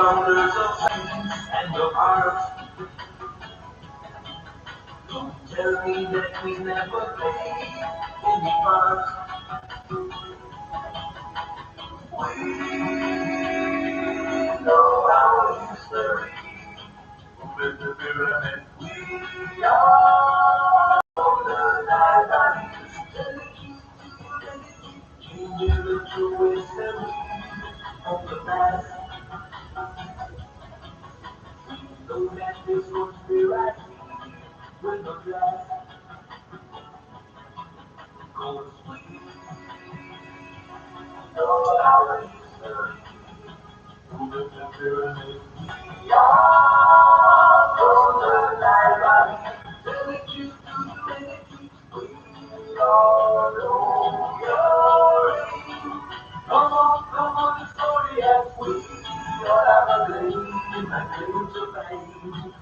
founders of science and of art. Don't tell me that we never played any part. We know our history with the pyramid. We are the libraries, telling humanity, changing the true history of the past. We know that this conspiracy will not last, 'cause we know our history with the pyramid. We are from the library, telling you humanity, we all know your aim. Come on, the story as we all have a claim, a claim to fame.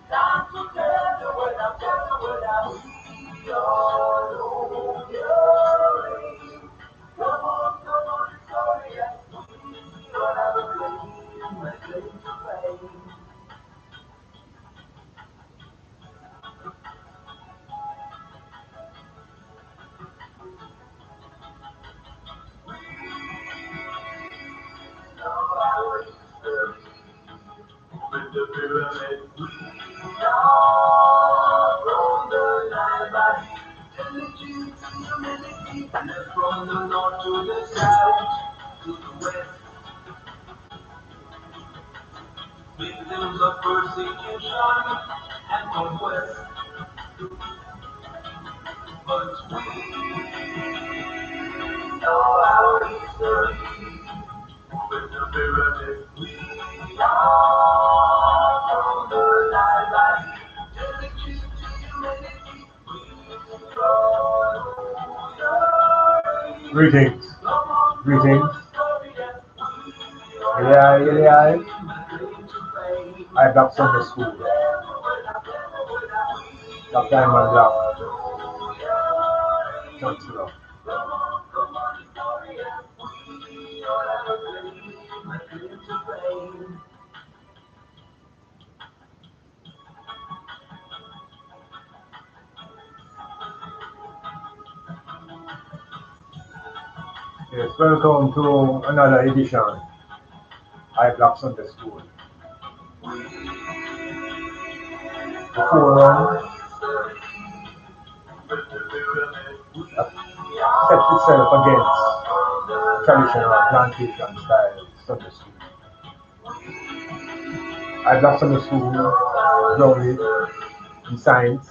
Time to tell the world, now tell the world how we all know your aim. Come on, the story as we all have a claim to fame. Our history with the pyramid. We are from the library, telling you humanity, from the north to the south to the west. Victims of persecution and conquest, but we know our history with the pyramid. We are from the library, telling you humanity, we are your Greetings. Greetings. Yeah. I got Sunday school. That time I love. Thanks a lot. Yes, welcome to another edition. I Black Sunday School. The forum sets itself against traditional plantation style Sunday school. I Black Sunday School grounded in science,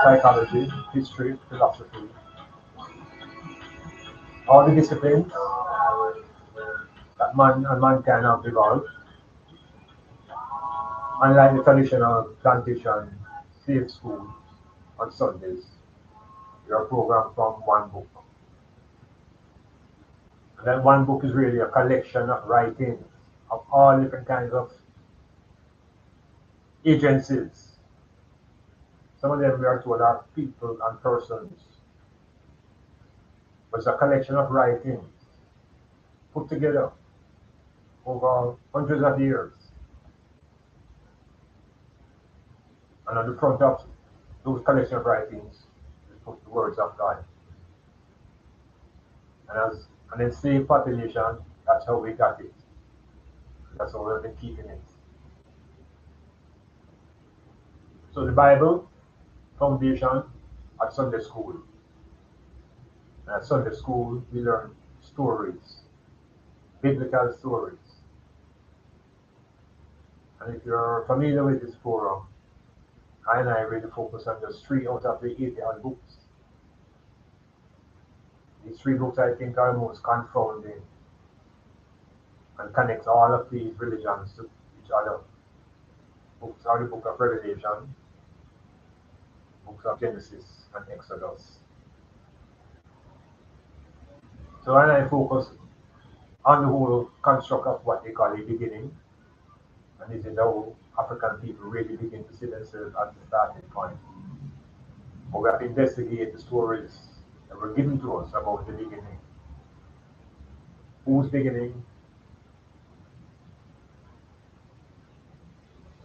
psychology, history, philosophy, all the disciplines that man and mankind have evolved. Unlike the traditional plantation slave school on Sundays, we are programmed from one book. And that one book is really a collection of writings of all different kinds of agencies. Some of them we are told are people and persons. But it's a collection of writings put together over hundreds of years. And on the front of those collection of writings is put the words of God. And as an enslaved population, that's how we got it. That's how we've been keeping it. So the Bible, foundation at Sunday school. And at Sunday school, we learn stories, biblical stories. And if you're familiar with this forum, I really focus on just 3 out of the 80 books. These 3 books I think are most confounding and connects all of these religions to each other. Books are the book of Revelation, books of Genesis and Exodus. So I focus on the whole construct of what they call a beginning, and this is how African people really begin to see themselves as the starting point. But we have to investigate the stories that were given to us about the beginning. Who's beginning?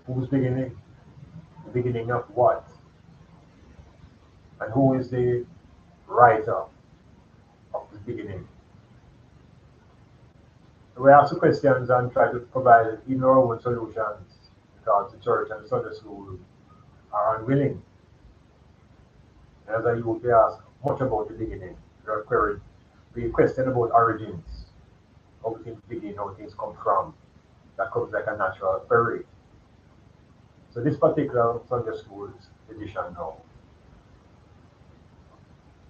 Who's beginning? The beginning of what? And who is the writer of the beginning? So we ask the questions and try to provide even our own solutions because the church and the Sunday school are unwilling. And as a youth, we ask much about the beginning. We question about origins, how things begin, how things come from. That comes like a natural query. So this particular Sunday school's edition now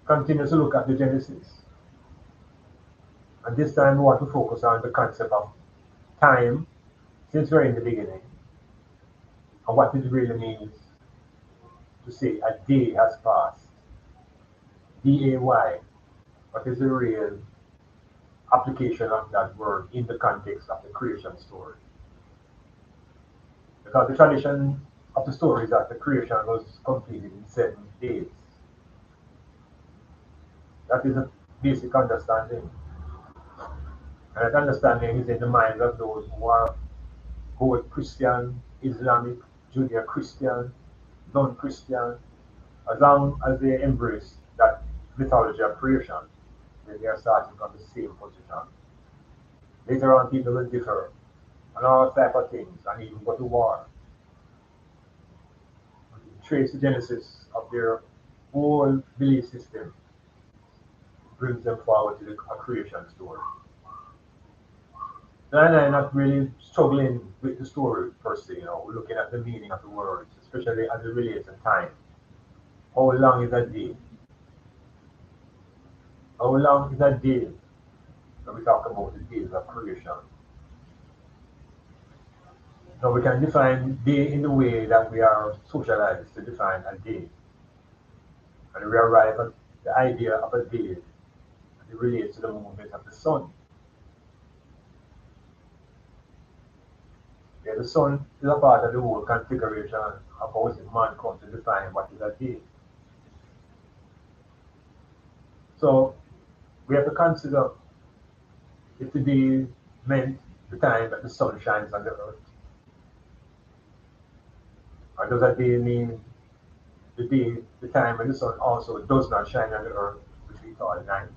continues to look at the Genesis. And this time we want to focus on the concept of time since we're in the beginning and what it really means to say a day has passed. D-A-Y. What is the real application of that word in the context of the creation story? Because the tradition of the story is that the creation was completed in 7 days. That is a basic understanding. And that understanding is in the minds of those who are both Christian, Islamic, Judeo-Christian, non-Christian, as long as they embrace that mythology of creation, then they are starting from the same position. Later on, people will differ on all type of things and even go to war. Trace the genesis of their whole belief system brings them forward to the creation story. And I'm not really struggling with the story per se, we're looking at the meaning of the words, especially as it relates to time. How long is a day? How long is a day when we talk about the days of creation? Now we can define day in the way that we are socialized to define a day. And we arrive at the idea of a day that relates to the movement of the sun. Yeah, the sun is a part of the whole configuration of how man comes to define what is a day. So we have to consider if the day meant the time that the sun shines on the earth. Or does that day mean the time when the sun also does not shine on the earth, which we call night?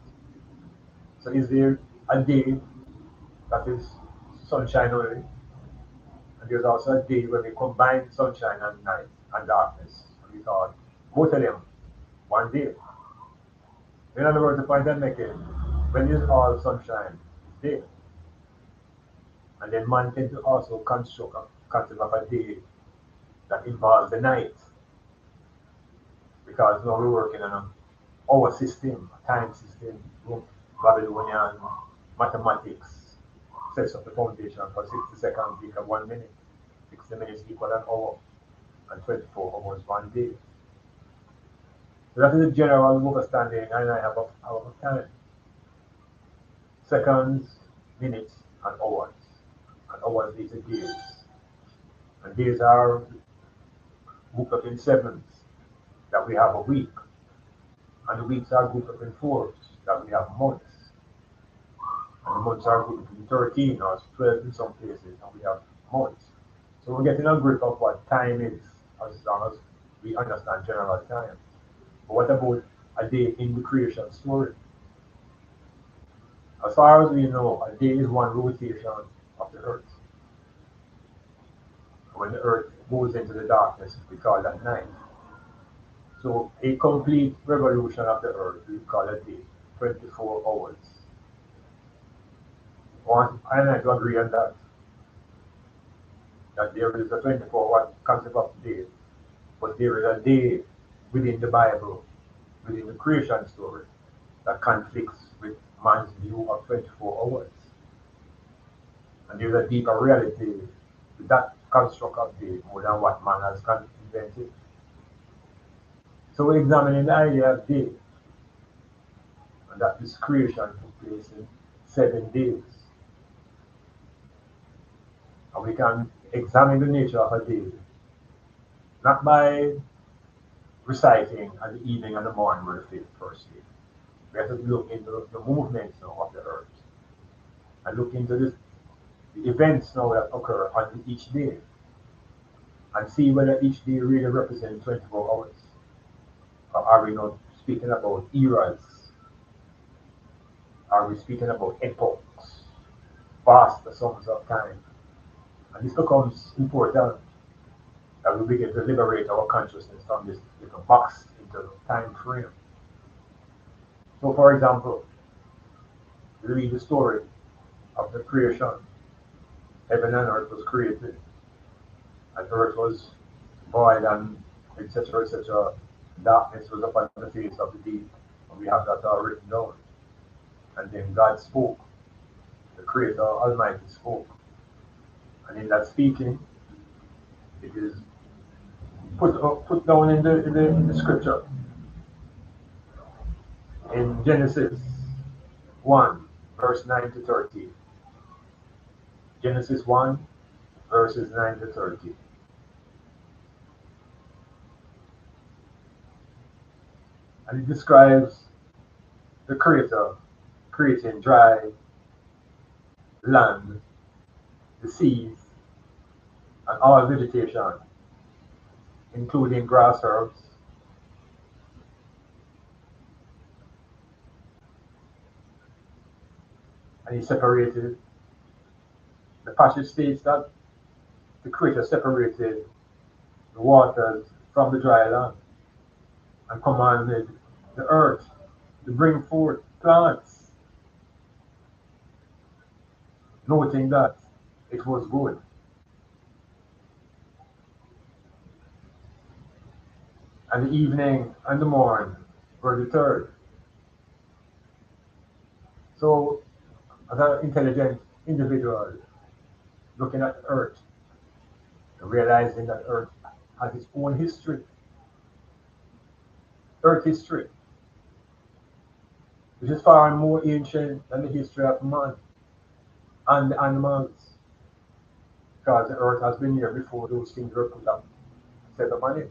So is there a day that is sunshine only? And there's also a day when we combine sunshine and night and darkness. And we call both of them one day. In other words, the point I'm making, when it's all sunshine, it's day. And then man tends to also construct a concept of a day that involves the night. Because now we're working on an hour system, a time system, Babylonian mathematics sets up the foundation for 60 seconds equal 1 minute, 60 minutes equal an hour, and 24 hours 1 day. So that is a general understanding and I have of time. Seconds, minutes, and hours. And hours lead to days. And days are grouped up in sevens, that we have a week. And the weeks are grouped up in fours, that we have months. And the months are grouped in 13 or 12 in some cases, and we have months. So we're getting a grip of what time is, as long as we understand general time. But what about a day in the creation story? As far as we know, a day is one rotation of the earth. When the earth moves into the darkness, we call that night. So a complete revolution of the earth, we call a day, 24 hours. I like to agree on that there is a 24-hour concept of day, but there is a day within the Bible, within the creation story, that conflicts with man's view of 24 hours. And there's a deeper reality with that construct of day more than what man has invented. So we're examining the idea of day, and that this creation took place in 7 days. And we can examine the nature of a day, not by reciting at the evening and the morning where the first day. We have to look into the movements now of the earth. and look into the events now that occur on each day and see whether each day really represents 24 hours. Or are we not speaking about eras? Are we speaking about epochs, vast sums of time? And this becomes important that we begin to liberate our consciousness from this little box into time frame. So, for example, we read the story of the creation. Heaven and earth was created, and earth was void, and etc. etc. Darkness was upon the face of the deep, and we have that all written down. And then God spoke, the Creator Almighty spoke, and in that speaking, it is put down in the scripture in Genesis 1, verse 9 to 13. Genesis 1, verses 9 to 13. And it describes the Creator creating dry land, the seas, and all vegetation, including grass herbs, and he separated. The passage states that the Creator separated the waters from the dry land and commanded the earth to bring forth plants, noting that it was good. And the evening and the morn were the third. So, as an intelligent individual looking at the earth, and realizing that earth has its own history, earth history, which is far more ancient than the history of man and the animals, because the earth has been here before those things were put up, set up on it.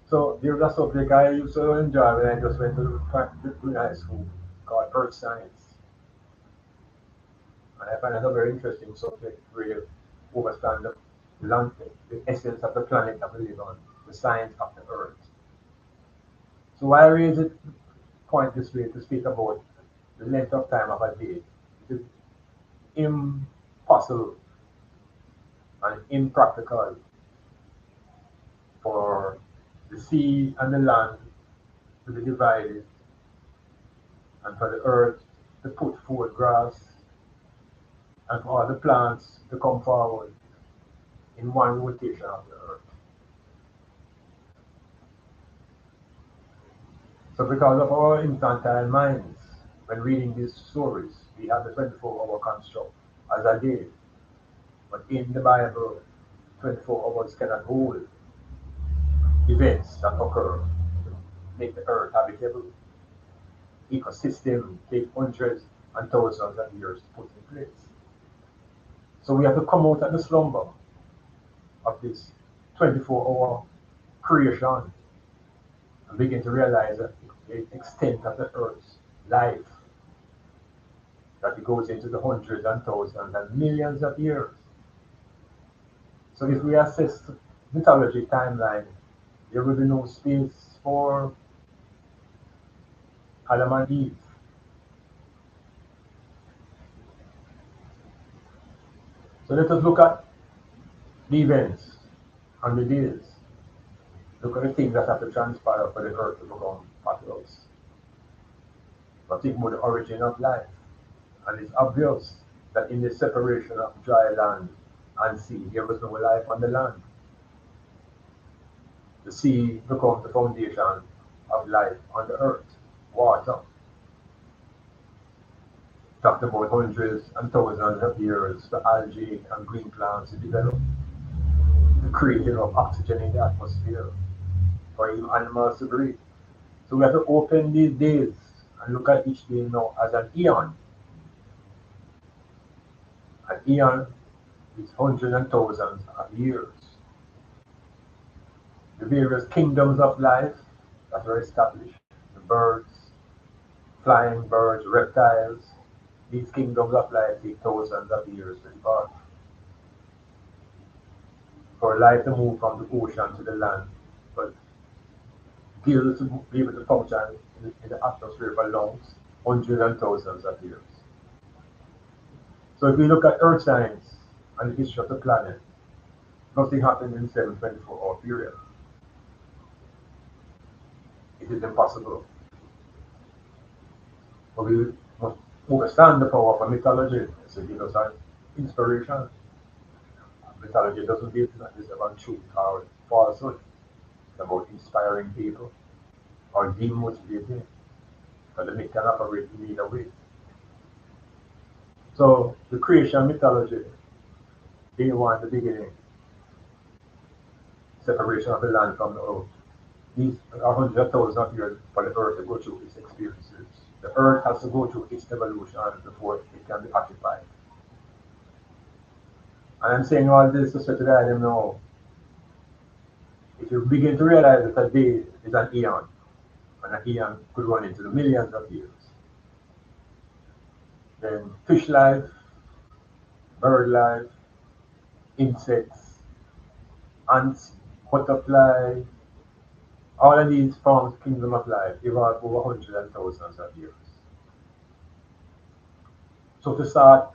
So there's a subject I used to enjoy when I just went to high school called Earth Science. And I find it a very interesting subject where you understand the essence of the planet that we live on, the science of the earth. So why I raise it point this way to speak about the length of time of a day. It is impossible and impractical for the sea and the land to be divided, and for the earth to put forth grass, and for all the plants to come forward in one rotation of the earth. So because of our infantile minds, when reading these stories, we have the 24-hour construct as a day. But in the Bible, 24 hours cannot hold events that occur to make the earth habitable. Ecosystem take hundreds and thousands of years to put in place. So we have to come out of the slumber of this 24-hour creation and begin to realize that the extent of the earth's life, that it goes into the hundreds and thousands and millions of years. So if we assess mythology timeline, there will be no space for Adam and Eve. So let us look at the events and the days. Look at the things that have to transpire for the earth to become populous. But think about the origin of life. And it's obvious that in the separation of dry land and sea, there was no life on the land. The sea becomes the foundation of life on the earth, water. Talked about hundreds and thousands of years for algae and green plants to develop, the creating of oxygen in the atmosphere for even animals to breathe. So we have to open these days and look at each day now as an eon. An eon is hundreds and thousands of years. The various kingdoms of life that were established, the birds, flying birds, reptiles, these kingdoms of life take thousands of years to depart. For life to move from the ocean to the land, but gills to be able to function in the atmosphere for lungs, hundreds and thousands of years. So if we look at Earth science and the history of the planet, nothing happened in 724-hour period. It is impossible. But we must understand the power of mythology. So it gives us an inspiration. Mythology doesn't deal with this about truth or falsehood. It's about inspiring people or demotivating. But the myth can operate in either way. So the creation mythology, day one, the beginning, separation of the land from the earth. These are hundreds of thousands of years for the earth to go through its experiences. The earth has to go through its evolution before it can be occupied. And I'm saying all this to say to them now, if you begin to realize that a day is an eon, and an eon could run into the millions of years, then fish life, bird life, insects, ants, butterfly, all of these forms of kingdom of life evolved over hundreds and thousands of years. So to start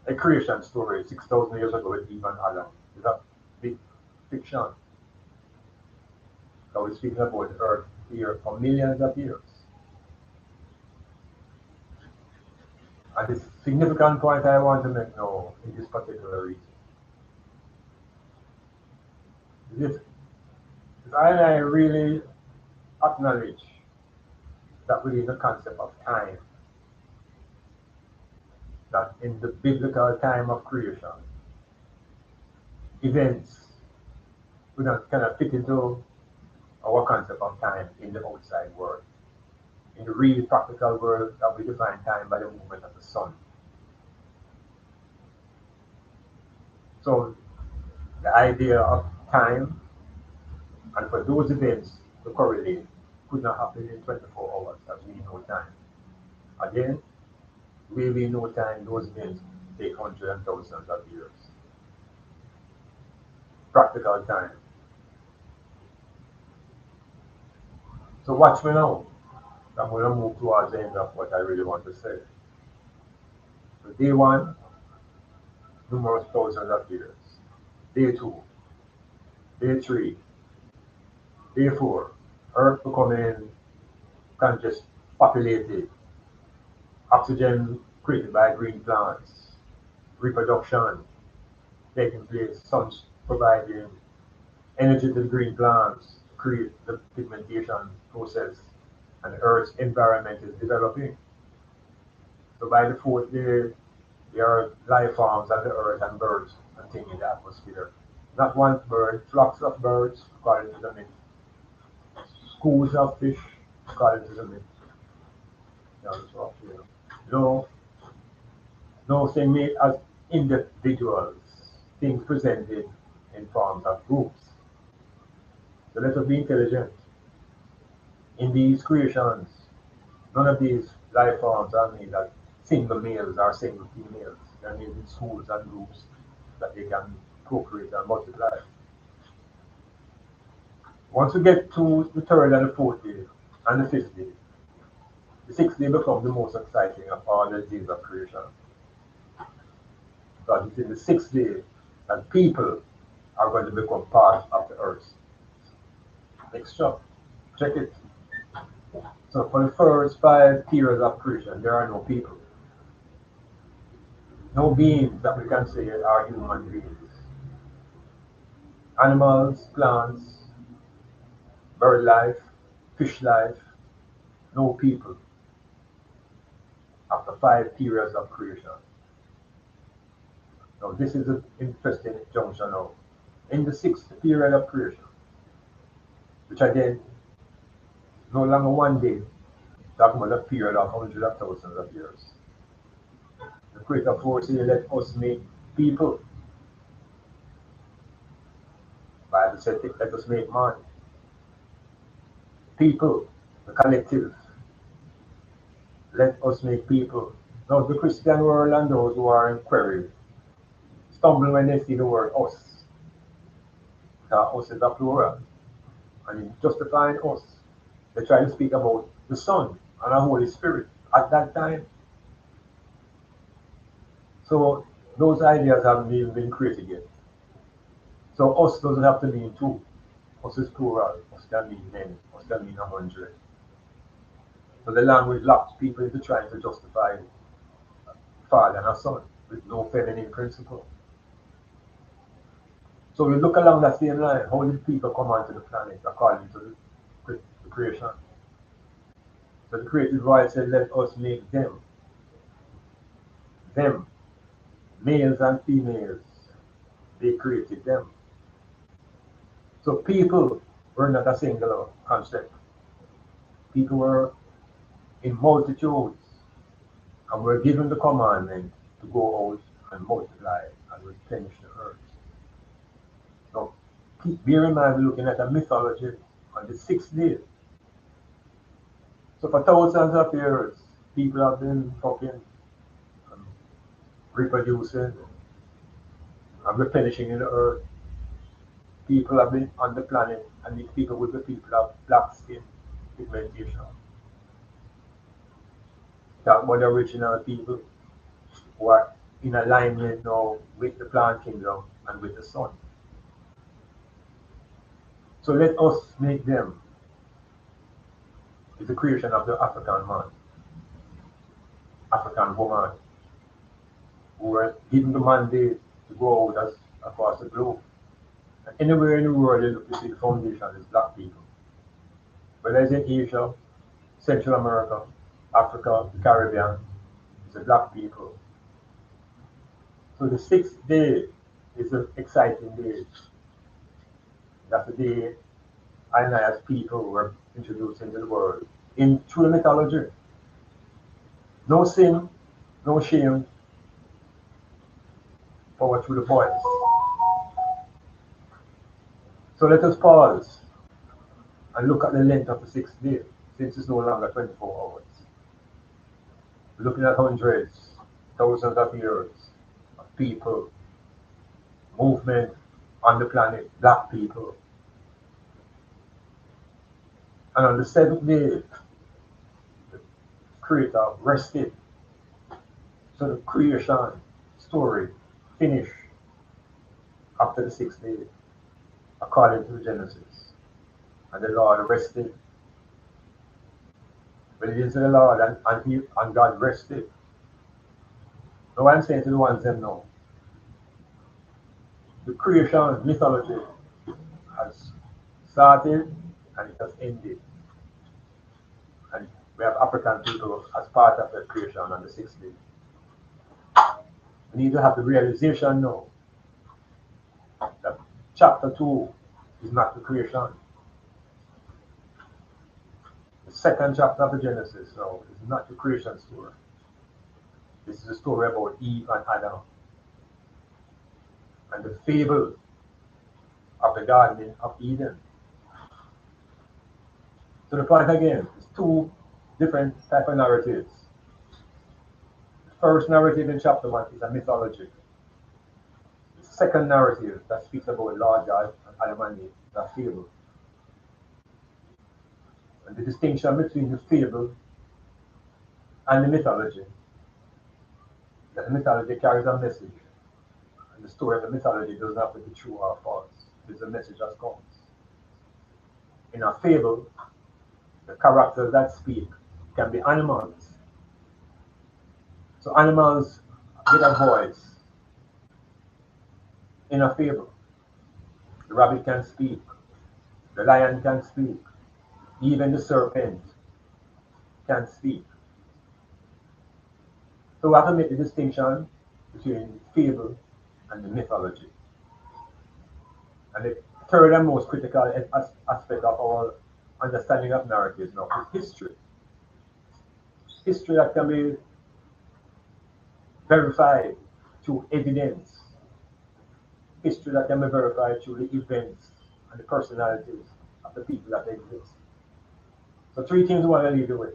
a creation story 6,000 years ago with Eve and Adam is a big fiction. So we're speaking about the earth here for millions of years. And the significant point I want to make now in this particular reason is if I really acknowledge that within the concept of time, that in the biblical time of creation, events would not kind of fit into our concept of time in the outside world. In the real practical world, that we define time by the movement of the sun. So the idea of time and for those events to correlate could not happen in 24 hours as we know time. Again, the way we know time, those events take hundreds and thousands of years. Practical time. So watch me now. I'm going to move towards the end of what I really want to say. So day one, numerous thousands of years. Day two, day three, day four, Earth becoming conscious, populated, oxygen created by green plants, reproduction taking place, sun providing energy to the green plants to create the pigmentation process, and the Earth's environment is developing. So by the fourth day, there are life forms on the Earth and birds and things in the atmosphere. Not one bird, flocks of birds, according to the myth. Schools of fish, according to the myth. No, no thing made as individuals, things presented in forms of groups. So let us be intelligent. In these creations, none of these life forms are made as single males or single females. They're made in schools and groups that they can procreate and multiply. Once we get to the third and the fourth day and the fifth day, the sixth day becomes the most exciting of all the days of creation. Because it's in the sixth day that people are going to become part of the earth. Extra. Check it. So for the first 5 periods of creation, there are no people. No beings that we can say are human beings. Animals, plants, bird life, fish life, no people. After 5 periods of creation. Now this is an interesting junction now. In the 6th period of creation, which again, no longer one day, talking about a period of hundreds of thousands of years. The Creator force here let us make people. Bible said, let us make man. People, the collective. Let us make people. Now the Christian world and those who are in query stumble when they see the word us. Us is a plural. And in justifying us, they try to speak about the Son and the Holy Spirit at that time. So those ideas haven't even been created yet. So us doesn't have to mean two. Us is plural. Us can mean many. Us can mean 100. So the language locks people into trying to justify Father and a Son with no feminine principle. So we look along that same line. How did people come onto the planet according to the creation? So the creative voice said, let us make them. Them. Males and females. They created them. So people were not a singular concept. People were in multitudes and were given the commandment to go out and multiply and replenish the earth. Now, bear in mind, we're looking at a mythology on the 6th day. So for thousands of years, people have been fucking reproducing and replenishing in the earth. People have been on the planet, and these people will be people of black skin pigmentation. That were the original people who are in alignment now with the plant kingdom and with the sun. So let us make them is the creation of the African man, African woman, who were given the mandate to go out as across the globe. And anywhere in the world you look, you see the foundation is black people. Whether it's in Asia, Central America, Africa, the Caribbean, it's the black people. So the 6th day is an exciting day. That's the day I and I as people were introduced into the world in true mythology. No sin, no shame, power through the voice. So let us pause and look at the length of the 6th day, since it's no longer 24 hours. We're looking at hundreds, thousands of years of people, movement on the planet, black people. And on the 7th day, the Creator rested. So the creation story finished after the 6th day, according to Genesis. And the Lord rested. Believes in the Lord and God rested. So I'm saying to the ones that know, the creation mythology has started and it has ended. And we have African people as part of that creation on the 6th day. We need to have the realization now that chapter 2 is not the creation. The 2nd chapter of the Genesis now is not the creation story. This is a story about Eve and Adam and the fable of the Garden of Eden. So the point again is two different type of narratives. The first narrative in chapter 1 is a mythology. The second narrative that speaks about Lord God and Adam and Eve is a fable. And the distinction between the fable and the mythology, that the mythology carries a message, and the story of the mythology doesn't have to be true or false. It's a message that comes. In a fable, the characters that speak can be animals. So animals get a voice in a fable. The rabbit can speak, the lion can speak, even the serpent can speak. So we have to make the distinction between fable and the mythology. And the third and most critical aspect of our understanding of narratives now is history. History that can be verified through evidence. History that can be verified through the events and the personalities of the people that exist. So three things we want to leave you with.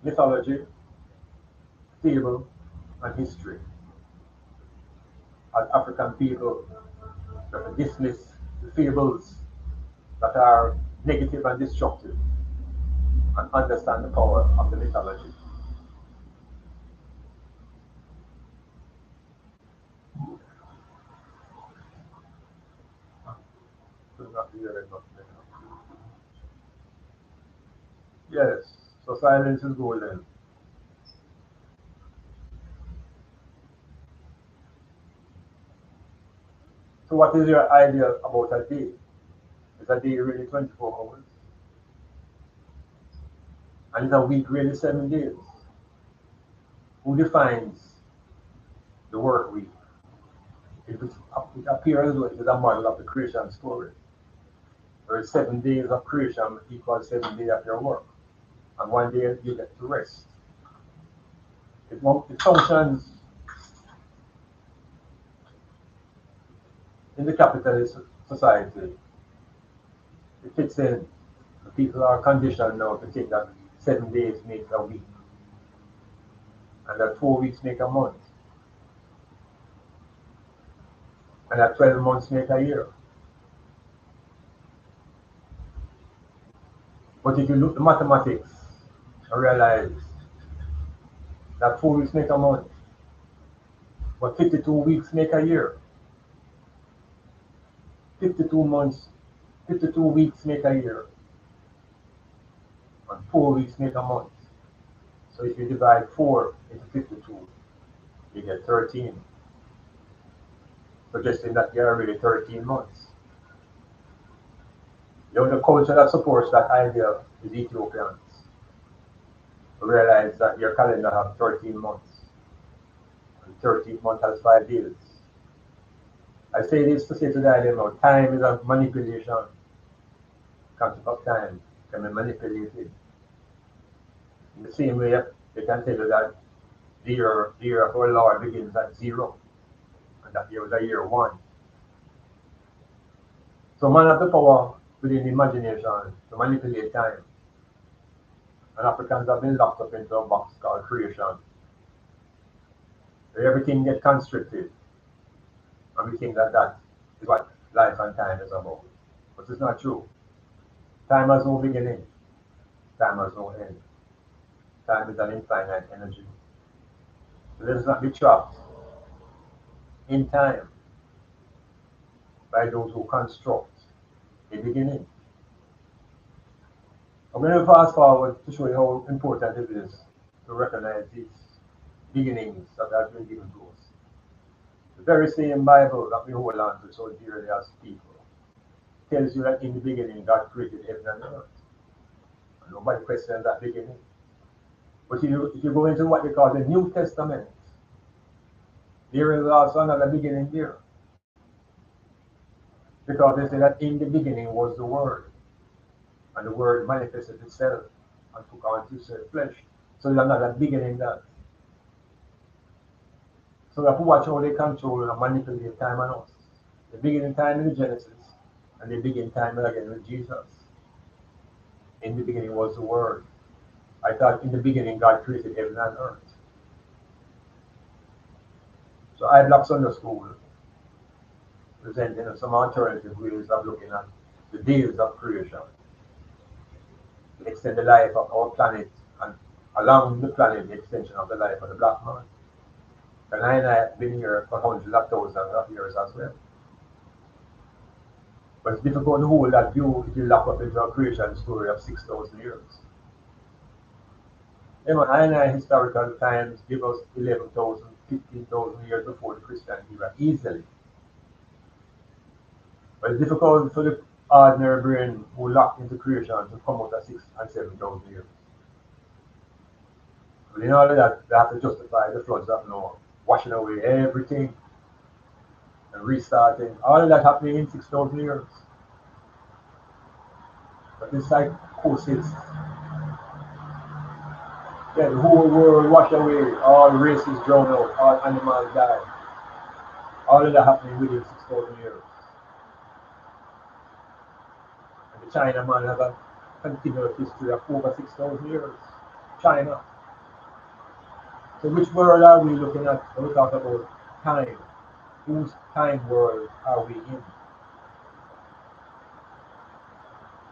Mythology, fable and history. As African people, we have to dismiss the fables that are negative and destructive and understand the power of the mythology. Yes, so silence is golden. So what is your idea about a day? Is a day really 24 hours? And is a week really 7 days? Who defines the work week? It appears as though it is a model of the creation story. There is 7 days of creation equals 7 days of your work. And 1 day you get to rest. It functions in the capitalist society. It fits in. The people are conditioned now to think that 7 days makes a week. And that 4 weeks make a month. And that 12 months make a year. But if you look at the mathematics and realize that 4 weeks make a month, but 52 weeks make a year, 52 months, 52 weeks make a year, and 4 weeks make a month. So if you divide 4 into 52, you get 13, suggesting that there are really 13 months. The only culture that supports that idea is Ethiopians. We realize that your calendar has 13 months, and 13th month has 5 days. I say this to say to the idea now, time is a manipulation. Concept of time can be manipulated. In the same way, they can tell you that the year of our Lord begins at 0, and that year was a year 1. So man has the power within imagination to manipulate time. And Africans have been locked up into a box called creation, where everything gets constricted. And we think that that is what life and time is about. But it's not true. Time has no beginning. Time has no end. Time is an infinite energy. So let us not be trapped in time by those who construct a beginning. I'm going to fast forward to show you how important it is to recognize these beginnings that have been given to us. The very same Bible that we hold on to so dearly as people tells you that in the beginning God created heaven and earth. And nobody questions that beginning. But if you go into what they call the New Testament, there is also another beginning there. Because they say that in the beginning was the Word. And the Word manifested itself and took on flesh. So there's another beginning there. So we have to watch how they control and manipulate time on us. The beginning time in Genesis, and the beginning time again with Jesus. In the beginning was the Word. I thought in the beginning God created heaven and earth. So I block Sunday school, presenting some alternative ways of looking at the days of creation. To extend the life of our planet, and along the planet, the extension of the life of the black man. And I have been here for hundreds of thousands of years as well. But it's difficult to hold that view if you lock up into a creation story of 6,000 years. I historical times give us 11,000, 15,000 years before the Christian era easily. But it's difficult for the ordinary brain who locked into creation to come out at 6,000 and 7,000 years. But in all of that, they have to justify the floods of Noah, washing away everything and restarting. All of that happening in 6,000 years. But this psychosis, yeah, the whole world washed away, all races drowned out, all animals died. All of that happening within 6,000 years. And the Chinaman has a continuous history of over 6,000 years. China. So which world are we looking at when we talk about time? Whose time world are we in?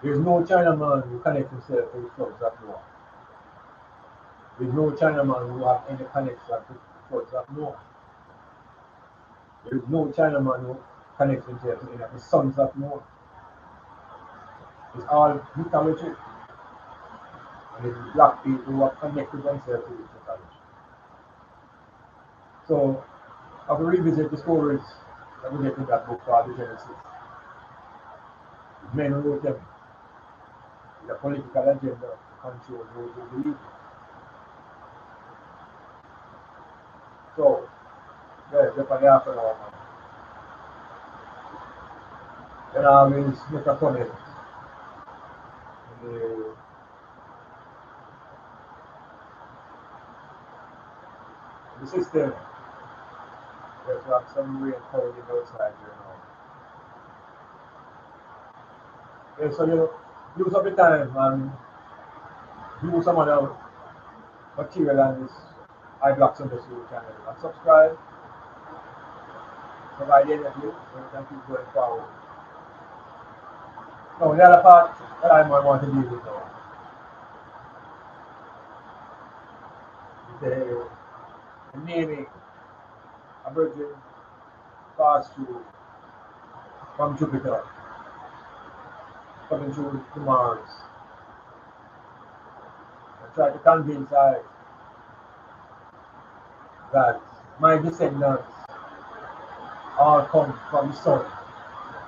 There's no Chinaman who connects himself to the floods of Noah. There's no Chinaman who have any connection to the floods of Noah. There's no Chinaman who connects himself to any of the sons of Noah. It's all mythology. And it's black people who have connected themselves to this mythology. So I will revisit the stories that we get in that book called the Genesis. Men wrote them with a political agenda to control those who believe it. So, yeah, definitely after now, man. Then I always make a comment in the system. There's some rain pouring outside here now. Yeah, so you use up the time and do some other material on this iBlocks Industry channel and subscribe, provide any of you so you can keep going forward. Now, the other part that I might want to deal with now is the naming a virgin passed through from Jupiter, coming through to Mars, and try to convince I that my descendants all come from the sun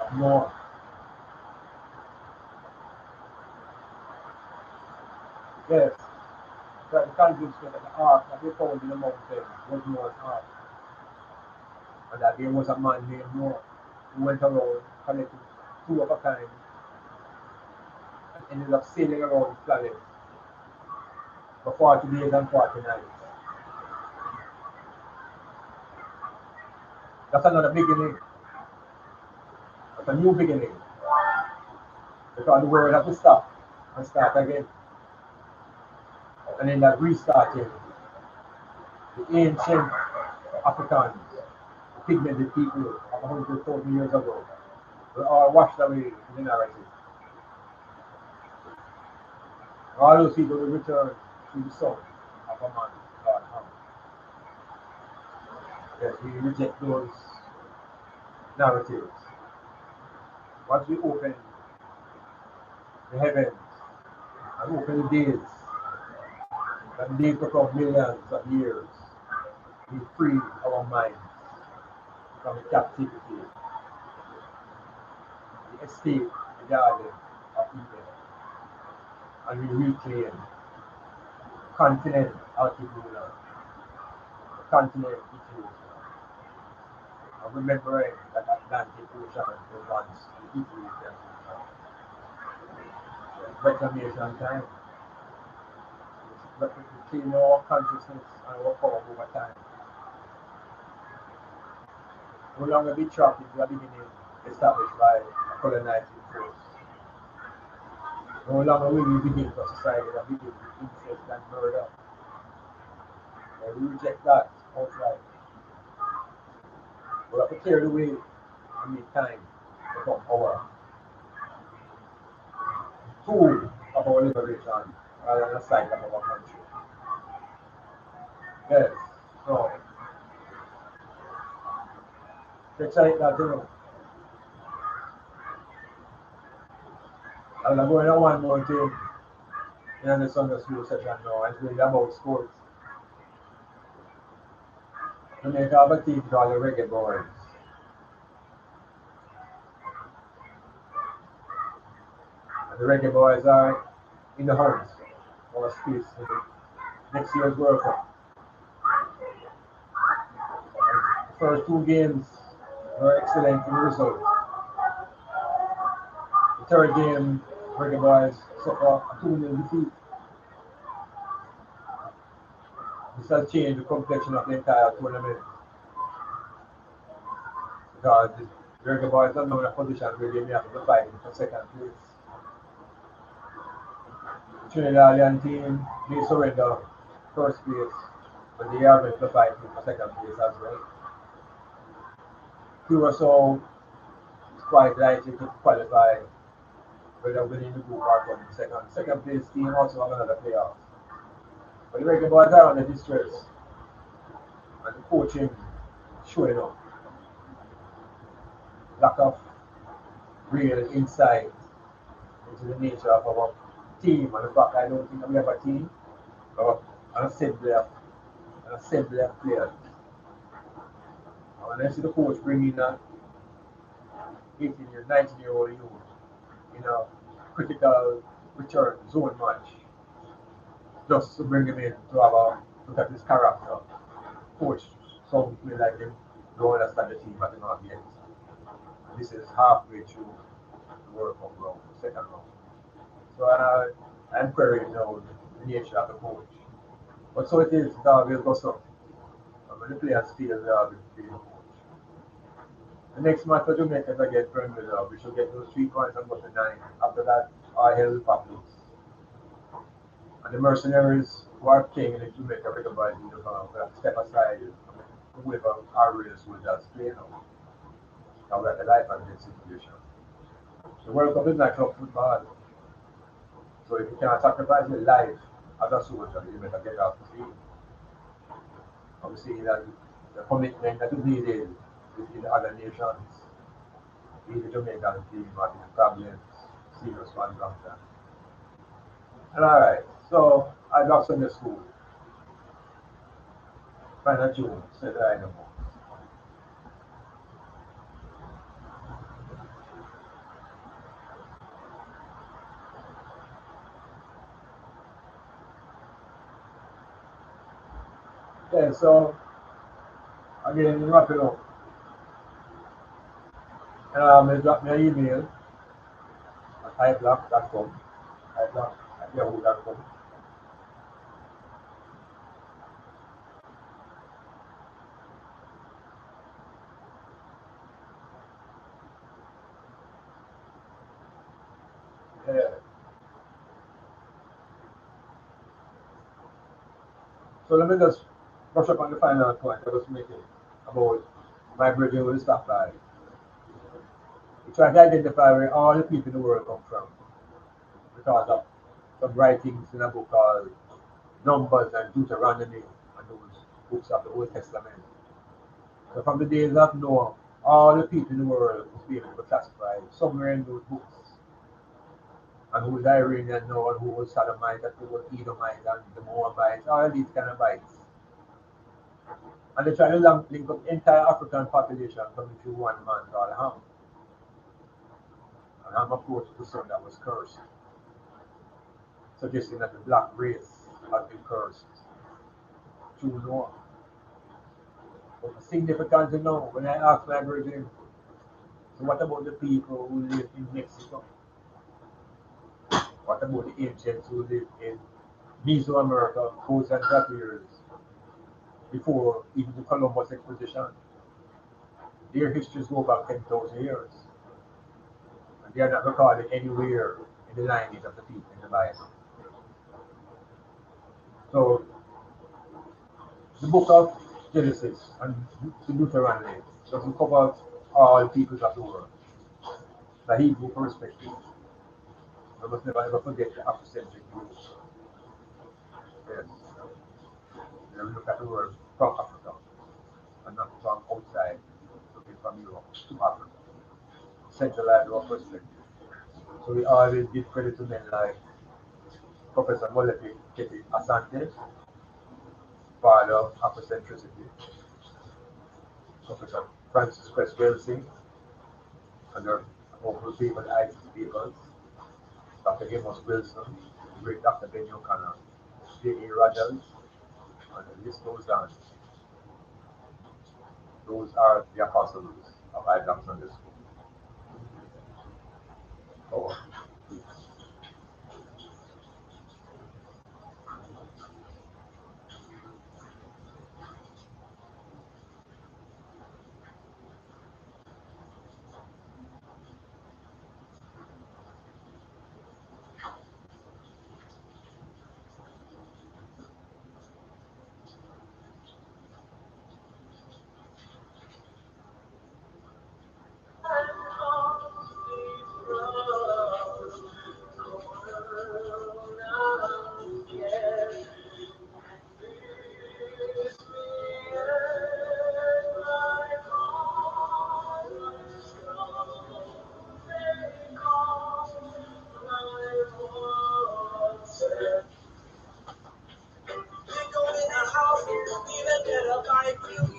of Noah. Yes, try to convince me that the ark that they found in the mountain was Noah's ark, and that there was a man named Noah who went around collecting two of a kind and ended up sailing around the planet for 40 days and 40 nights. That's another beginning. That's a new beginning. Because the world has to stop and start again. And in that restarting, the ancient Africans, the pigmented people of 140 years ago, were all washed away in the narrative. All those people will return to the son of a man called Ham. Yes, we reject those narratives. Once we open the heavens and open the days, that days become millions of years, we free our minds from the captivity, the escape, the garden of Eden, and we reclaim the continent Altibulan, the continent Ethiopia, and remembering that Atlantic Ocean was once the Ethiopian Ocean. Reclamation time. Reclaim our consciousness and our power over time. No longer be trapped into a beginning established by a colonizing force. No longer will we begin for society that begins with incest and murder. And we reject that outright. We have to clear the way and make time become our tool of our liberation rather than a site of our country. Yes, so excite that, you know. And I'm going on one more thing in the Sunday school session now. It's really about sports. We make have a team called the Reggae Boys. And the Reggae Boys are in the homes or space for the next year's World Cup. The first two games were excellent in the results. The third game, Reggae Boys suffer a 2-0 defeat. This has changed the complexion of the entire tournament. Because the Reggae Boys are now in a position where they may have to fight for second place. The Trinidadian team, they surrender first place but they are going to fight for second place as well. Curacao is quite likely to qualify whether winning the group or coming second. Second place team also have another playoff. But the regular boys are under distress and the coaching showing up. Lack of real insight into the nature of our team and the fact I don't think we have a team or an assembly of players. And when I see the coach bringing a 18-year, 19-year-old youth in a critical return zone match just to bring him in to have a look at his character. Coach, some feel like him don't understand the team at the not yet. And this is halfway through the World Cup round, second round. So I'm querying now the nature of the coach. But so it is, dog will go so. And when the players feel they are the coach. The next match for Jamaica is against Bermuda. We should get those 3 points and go to 9. After that, our hell FABLE. And the mercenaries who are playing in the Jamaica recognized uniform will step aside whoever our real soldiers play now. Now we're at a life and death situation. The World Cup is not club football. So if you can sacrifice your life as a soldier, you better get off the field. Obviously that the commitment that is needed within the other nations, in the Jamaican team, having problems, serious ones like that. And alright, so I got Sunday school. Final June, said I know. Okay, so again, wrap it up. They drop me an email at iblock.com, iblock at yahoo.com. Yeah. So let me just brush up on the final point I was making about my bridging with the stockpile. We try to identify where all the people in the world come from because of some writings in a book called Numbers and Deuteronomy and those books of the Old Testament. So from the days of Noah, all the people in the world was being able to classify somewhere in those books. And who was Iranian now, and who was Sodomite, and who was Edomite, and the Moabites, all these kind of bites. And they try to link up the entire African population coming through one man called Ham. And Ham approached the son that was cursed, suggesting that the black race had been cursed through Noah. But the significance to know, when I asked my virgin, so what about the people who live in Mexico? What about the ancients who lived in Mesoamerica thousands of years before even the Columbus expedition? Their histories go back 10,000 years. And they are not recorded anywhere in the lineage of the people in the Bible. So the book of Genesis and the Deuteronomy doesn't cover all peoples of the world. The Hebrew perspective. We must never ever forget the Afrocentric view. Yes. We look at the world from Africa and not from outside, looking from Europe to Africa. Centralize our perspective. So we always give credit to men like Professor Molefi Keti Asante, father of Afrocentricity, Professor Francis Cress Welsing, and their local people, ISIS peoples, Dr. Amos Wilson, great Dr. Ben O'Connor, J.A. Rogers, and the list goes on. Those are the apostles of Isaac Sunday School. Oh. get up, I feel it.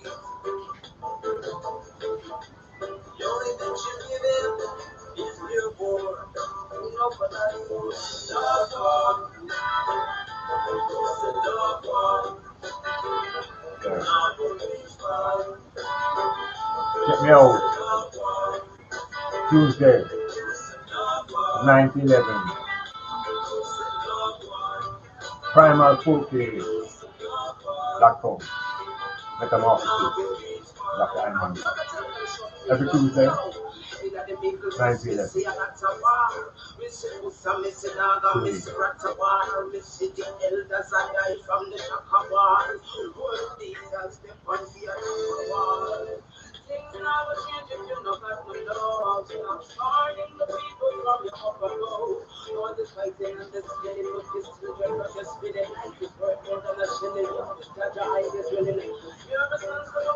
The only thing you give him is your board. No, but I know it's a dog walk. It's a dog walk. Not the beach ball. Check me out. Dog walk. Tuesday, It's a dog walk. 9/11. It's a dog walk. Primal4k.com. It's a dog walk. Metamorphosis. Dr. Iman. Every Tuesday, 9/11. Things now will change if you know got no love. Stop starting the people from your upper low. All this fighting and this getting with this children, but just spitting like this bird more than a shilling. That your eyes is willing. You're responsible